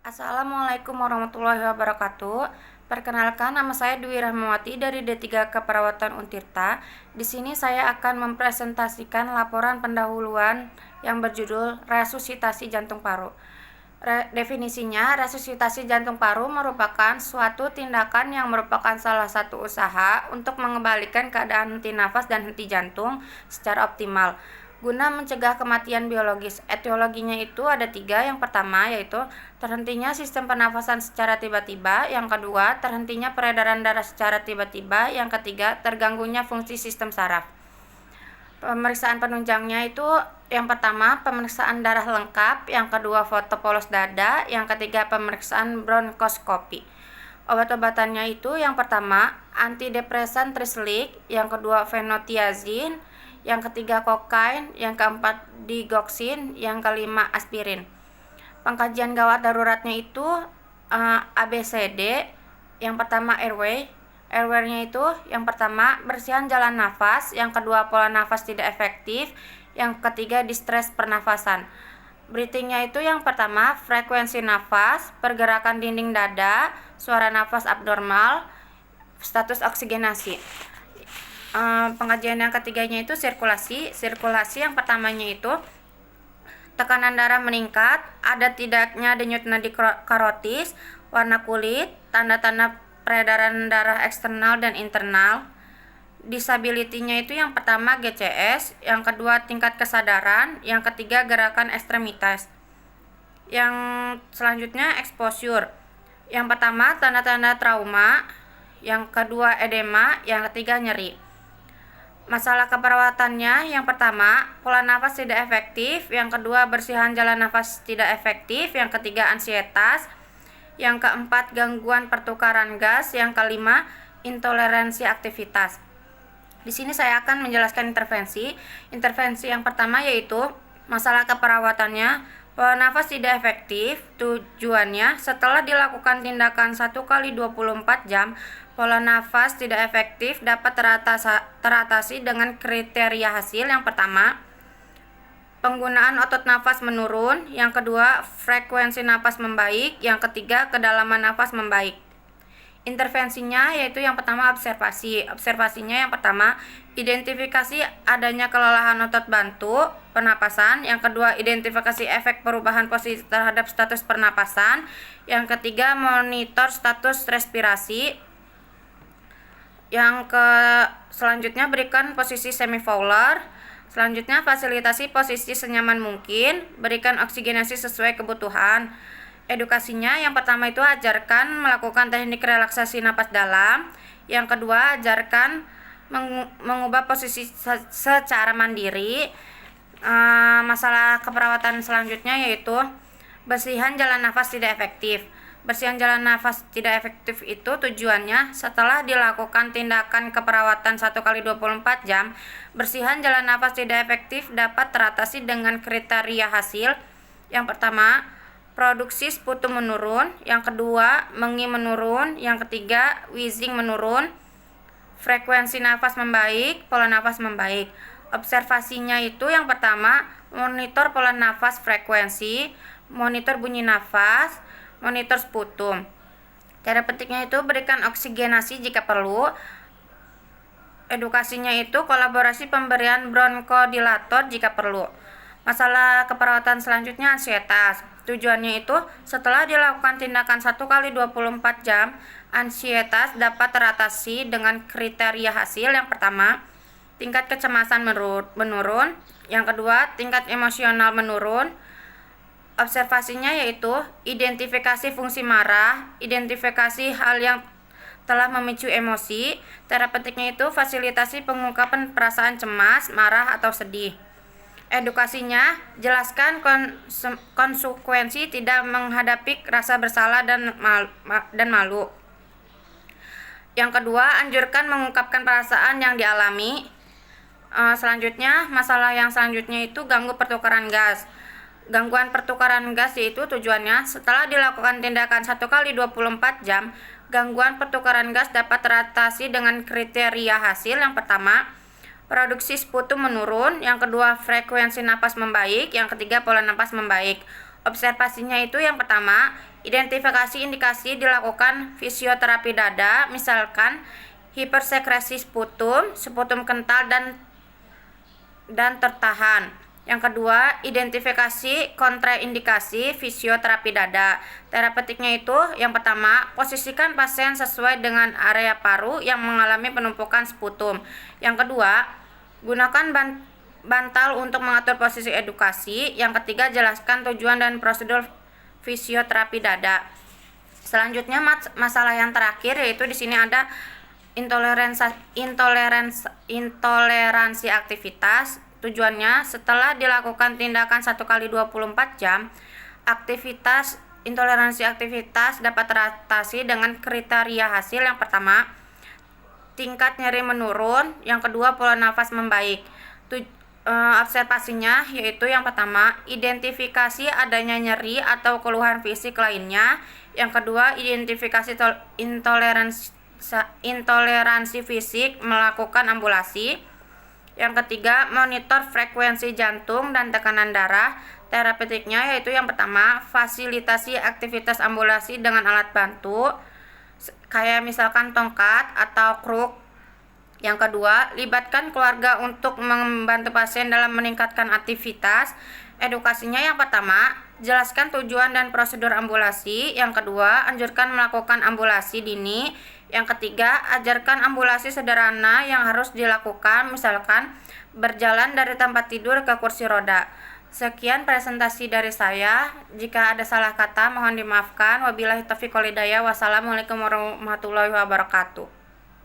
Assalamualaikum warahmatullahi wabarakatuh. Perkenalkan, nama saya Dwi Rahmawati dari D3 Keperawatan Untirta. Di sini saya akan mempresentasikan laporan pendahuluan yang berjudul resusitasi jantung paru. Definisinya, resusitasi jantung paru merupakan suatu tindakan yang merupakan salah satu usaha untuk mengembalikan keadaan henti nafas dan henti jantung secara optimal guna mencegah kematian biologis. Etiologinya itu ada 3. Yang pertama yaitu terhentinya sistem pernafasan secara tiba-tiba. Yang kedua, terhentinya peredaran darah secara tiba-tiba. Yang ketiga, terganggunya fungsi sistem saraf. Pemeriksaan penunjangnya itu yang pertama pemeriksaan darah lengkap, yang kedua foto polos dada, yang ketiga pemeriksaan bronkoskopi. Obat-obatannya itu yang pertama antidepresan Trislik, yang kedua fenotiazin, yang ketiga kokain, yang keempat digoxin, yang kelima aspirin. Pengkajian gawat daruratnya itu ABCD. Yang pertama airway-nya itu yang pertama bersihan jalan nafas, yang kedua pola nafas tidak efektif, yang ketiga distres pernafasan. Breathing-nya itu yang pertama frekuensi nafas, pergerakan dinding dada, suara nafas abnormal, status oksigenasi. Pengajian yang ketiganya itu sirkulasi yang pertamanya itu tekanan darah meningkat, ada tidaknya denyut nadi karotis, warna kulit, tanda-tanda peredaran darah eksternal dan internal. Disability-nya itu yang pertama GCS, yang kedua tingkat kesadaran, yang ketiga gerakan ekstremitas. Yang selanjutnya exposure. Yang pertama tanda-tanda trauma, yang kedua edema, yang ketiga nyeri. Masalah keperawatannya yang pertama pola nafas tidak efektif, yang kedua bersihan jalan nafas tidak efektif, yang ketiga ansietas, yang keempat gangguan pertukaran gas, yang kelima intoleransi aktivitas. Di sini saya akan menjelaskan intervensi. Intervensi yang pertama yaitu masalah keperawatannya pola nafas tidak efektif. Tujuannya setelah dilakukan tindakan 1 kali 24 jam pola nafas tidak efektif dapat teratasi dengan kriteria hasil. Yang pertama, penggunaan otot nafas menurun, yang kedua, frekuensi nafas membaik, yang ketiga, kedalaman nafas membaik. Intervensinya yaitu yang pertama observasi. Observasinya yang pertama, identifikasi adanya kelelahan otot bantu pernapasan, yang kedua, identifikasi efek perubahan posisi terhadap status pernapasan, yang ketiga, monitor status respirasi. Yang selanjutnya berikan posisi semi-fowler. Selanjutnya fasilitasi posisi senyaman mungkin, berikan oksigenasi sesuai kebutuhan. Edukasinya yang pertama itu ajarkan melakukan teknik relaksasi napas dalam. Yang kedua ajarkan mengubah posisi secara mandiri. Masalah keperawatan selanjutnya yaitu bersihan jalan nafas tidak efektif. Bersihan jalan nafas tidak efektif itu tujuannya setelah dilakukan tindakan keperawatan 1 kali 24 jam, bersihan jalan nafas tidak efektif dapat teratasi dengan kriteria hasil. Yang pertama, produksi sputum menurun, yang kedua, mengi menurun, yang ketiga, wheezing menurun, frekuensi nafas membaik, pola nafas membaik. Observasinya itu yang pertama, monitor pola nafas frekuensi, monitor bunyi nafas, monitor sputum. Cara pentingnya itu berikan oksigenasi jika perlu. Edukasinya itu kolaborasi pemberian bronkodilator jika perlu. Masalah keperawatan selanjutnya ansietas. Tujuannya itu setelah dilakukan tindakan 1 kali 24 jam, ansietas dapat teratasi dengan kriteria hasil. Yang pertama, tingkat kecemasan menurun, yang kedua, tingkat emosional menurun. Observasinya yaitu identifikasi fungsi marah, identifikasi hal yang telah memicu emosi. Terapeutiknya itu fasilitasi pengungkapan perasaan cemas, marah, atau sedih. Edukasinya jelaskan konsekuensi tidak menghadapi rasa bersalah dan malu. Yang kedua, anjurkan mengungkapkan perasaan yang dialami. Selanjutnya, masalah yang selanjutnya itu ganggu pertukaran gas. Gangguan pertukaran gas yaitu tujuannya setelah dilakukan tindakan 1 kali 24 jam, gangguan pertukaran gas dapat teratasi dengan kriteria hasil. Yang pertama, produksi sputum menurun, yang kedua, frekuensi napas membaik, yang ketiga, pola napas membaik. Observasinya itu yang pertama, Identifikasi indikasi dilakukan fisioterapi dada, misalkan hipersekresi sputum, sputum kental dan tertahan. Yang kedua, identifikasi kontraindikasi fisioterapi dada. Terapeutiknya itu yang pertama, posisikan pasien sesuai dengan area paru yang mengalami penumpukan sputum. Yang kedua, gunakan bantal untuk mengatur posisi edukasi. Yang ketiga, jelaskan tujuan dan prosedur fisioterapi dada. Selanjutnya masalah yang terakhir yaitu di sini ada intoleransi aktivitas. Tujuannya, setelah dilakukan tindakan 1x24 jam, intoleransi aktivitas dapat teratasi dengan kriteria hasil. Yang pertama, tingkat nyeri menurun. Yang kedua, pola nafas membaik. Observasinya yaitu yang pertama, identifikasi adanya nyeri atau keluhan fisik lainnya. Yang kedua, identifikasi intoleransi fisik, melakukan ambulasi. Yang ketiga, monitor frekuensi jantung dan tekanan darah. Terapeutiknya yaitu yang pertama, fasilitasi aktivitas ambulasi dengan alat bantu kayak misalkan tongkat atau kruk. Yang kedua, libatkan keluarga untuk membantu pasien dalam meningkatkan aktivitas. Edukasinya yang pertama, jelaskan tujuan dan prosedur ambulasi. Yang kedua, anjurkan melakukan ambulasi dini. Yang ketiga, ajarkan ambulasi sederhana yang harus dilakukan, misalkan berjalan dari tempat tidur ke kursi roda. Sekian presentasi dari saya. Jika ada salah kata mohon dimaafkan. Wabillahi taufiq wal hidayah. Wassalamualaikum warahmatullahi wabarakatuh.